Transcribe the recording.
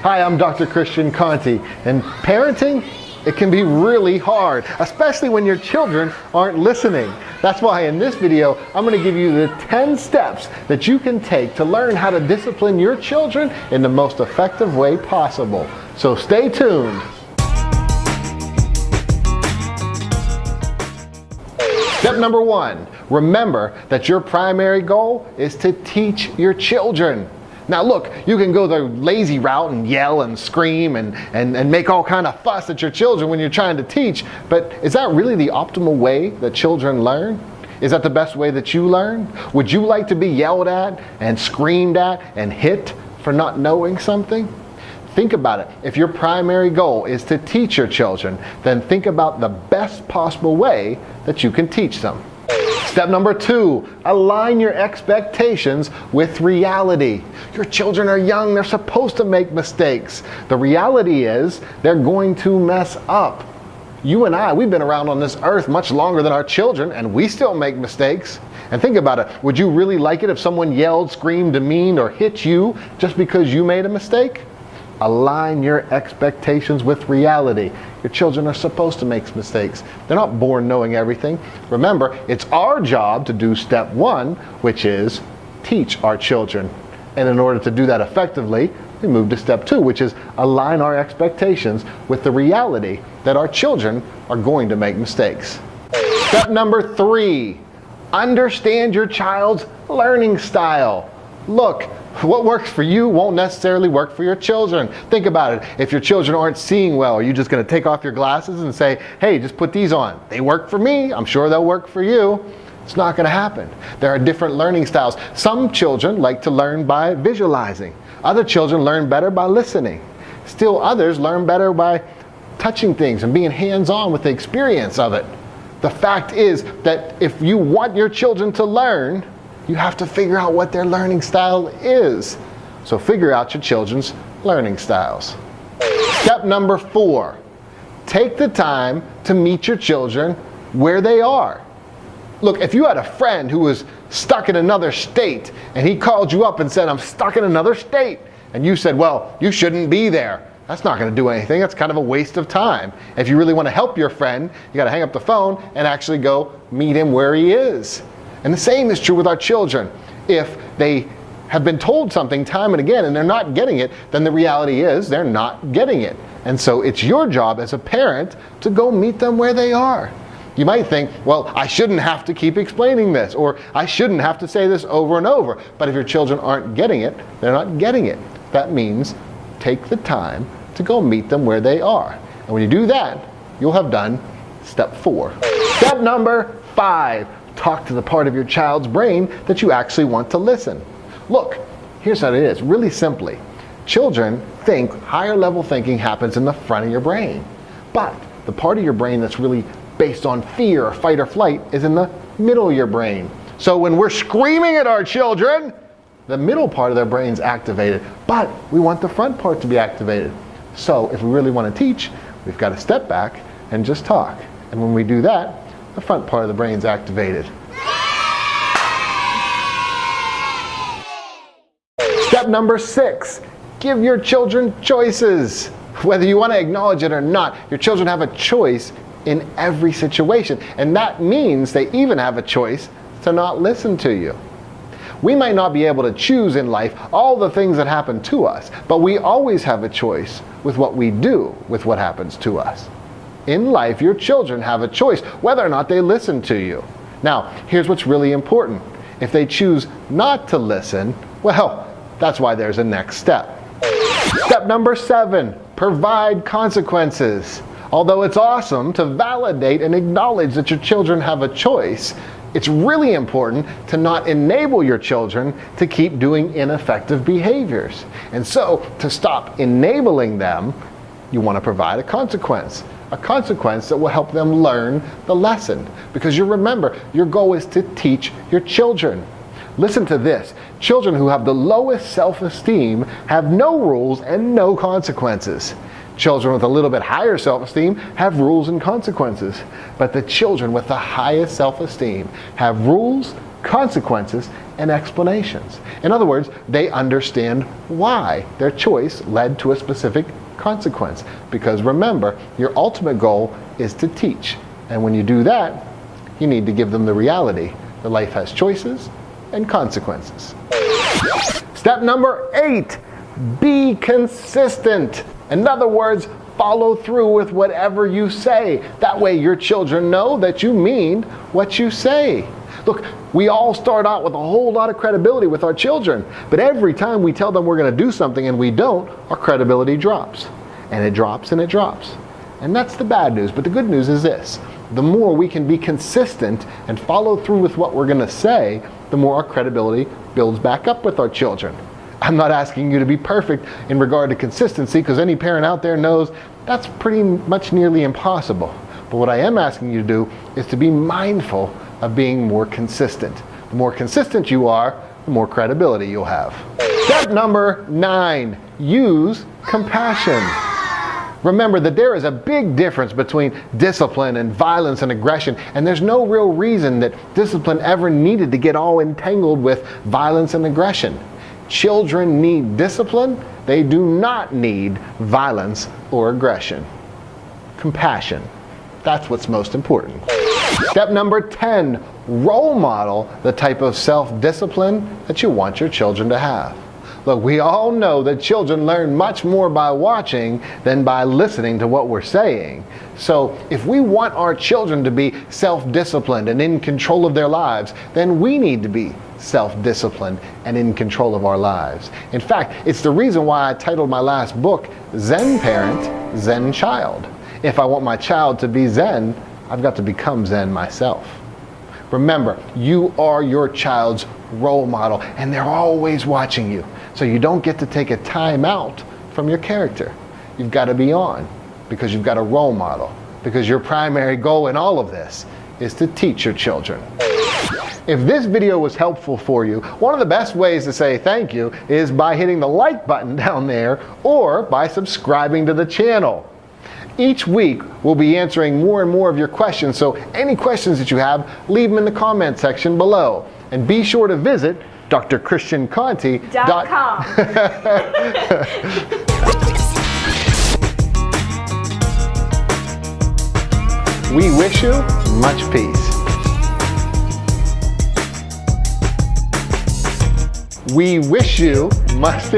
Hi, I'm Dr. Christian Conti, and parenting, it can be really hard, especially when your children aren't listening. That's why in this video, I'm going to give you the 10 steps that you can take to learn how to discipline your children in the most effective way possible. So stay tuned. Step number 1, remember that your primary goal is to teach your children. Now look, you can go the lazy route and yell and scream and make all kind of fuss at your children when you're trying to teach, but is that really the optimal way that children learn? Is that the best way that you learn? Would you like to be yelled at and screamed at and hit for not knowing something? Think about it. If your primary goal is to teach your children, then think about the best possible way that you can teach them. Step number 2, align your expectations with reality. Your children are young, they're supposed to make mistakes. The reality is they're going to mess up. You and I, we've been around on this earth much longer than our children, and we still make mistakes. And think about it, would you really like it if someone yelled, screamed, demeaned, or hit you just because you made a mistake? Align your expectations with reality. Your children are supposed to make mistakes. They're not born knowing everything. Remember, it's our job to do step 1, which is teach our children. And in order to do that effectively, we move to step 2, which is align our expectations with the reality that our children are going to make mistakes. Step number 3, understand your child's learning style. Look, what works for you won't necessarily work for your children. Think about it. If your children aren't seeing well, are you just going to take off your glasses and say, hey, just put these on? They work for me. I'm sure they'll work for you. It's not going to happen. There are different learning styles. Some children like to learn by visualizing. Other children learn better by listening. Still others learn better by touching things and being hands-on with the experience of it. The fact is that if you want your children to learn, you have to figure out what their learning style is. So figure out your children's learning styles. Step number 4, take the time to meet your children where they are. Look, if you had a friend who was stuck in another state and he called you up and said, I'm stuck in another state, and you said, well, you shouldn't be there. That's not going to do anything. That's kind of a waste of time. If you really want to help your friend, you got to hang up the phone and actually go meet him where he is. And the same is true with our children. If they have been told something time and again and they're not getting it, then the reality is they're not getting it. And so it's your job as a parent to go meet them where they are. You might think, well, I shouldn't have to keep explaining this, or I shouldn't have to say this over and over. But if your children aren't getting it, they're not getting it. That means take the time to go meet them where they are. And when you do that, you'll have done step 4. Step number 5. Talk to the part of your child's brain that you actually want to listen. Look, here's how it is, really simply. Children think higher level thinking happens in the front of your brain. But the part of your brain that's really based on fear or fight or flight is in the middle of your brain. So when we're screaming at our children, the middle part of their brain's activated, but we want the front part to be activated. So if we really want to teach, we've got to step back and just talk. And when we do that, the front part of the brain's activated. Step number 6, give your children choices. Whether you want to acknowledge it or not, your children have a choice in every situation. And that means they even have a choice to not listen to you. We might not be able to choose in life all the things that happen to us, but we always have a choice with what we do with what happens to us. In life, your children have a choice whether or not they listen to you. Now, here's what's really important. If they choose not to listen, well, that's why there's a next step. Step number 7, provide consequences. Although it's awesome to validate and acknowledge that your children have a choice, it's really important to not enable your children to keep doing ineffective behaviors. And so, to stop enabling them, you want to provide a consequence that will help them learn the lesson. Because you remember, your goal is to teach your children. Listen to this. Children who have the lowest self-esteem have no rules and no consequences. Children with a little bit higher self-esteem have rules and consequences. But the children with the highest self-esteem have rules, consequences, and explanations. In other words, they understand why their choice led to a specific consequence. Because remember, your ultimate goal is to teach. And when you do that, you need to give them the reality that life has choices and consequences. Step number 8, be consistent. In other words, follow through with whatever you say. That way your children know that you mean what you say. Look, we all start out with a whole lot of credibility with our children, but every time we tell them we're going to do something and we don't, our credibility drops. And it drops and it drops. And that's the bad news, but the good news is this. The more we can be consistent and follow through with what we're going to say, the more our credibility builds back up with our children. I'm not asking you to be perfect in regard to consistency, because any parent out there knows that's pretty much nearly impossible. But what I am asking you to do is to be mindful of being more consistent. The more consistent you are, the more credibility you'll have. Step number 9, use compassion. Remember that there is a big difference between discipline and violence and aggression, and there's no real reason that discipline ever needed to get all entangled with violence and aggression. Children need discipline. They do not need violence or aggression. Compassion. That's what's most important. Step number 10, role model the type of self-discipline that you want your children to have. Look, we all know that children learn much more by watching than by listening to what we're saying. So if we want our children to be self-disciplined and in control of their lives, then we need to be self-disciplined and in control of our lives. In fact, it's the reason why I titled my last book, Zen Parent, Zen Child. If I want my child to be Zen, I've got to become Zen myself. Remember, you are your child's role model, and they're always watching you. So you don't get to take a time out from your character. You've got to be on, because you've got a role model. Because your primary goal in all of this is to teach your children. If this video was helpful for you, one of the best ways to say thank you is by hitting the like button down there, or by subscribing to the channel. Each week, we'll be answering more and more of your questions, so any questions that you have, leave them in the comment section below. And be sure to visit drchristianconti.com. We wish you much peace. We wish you much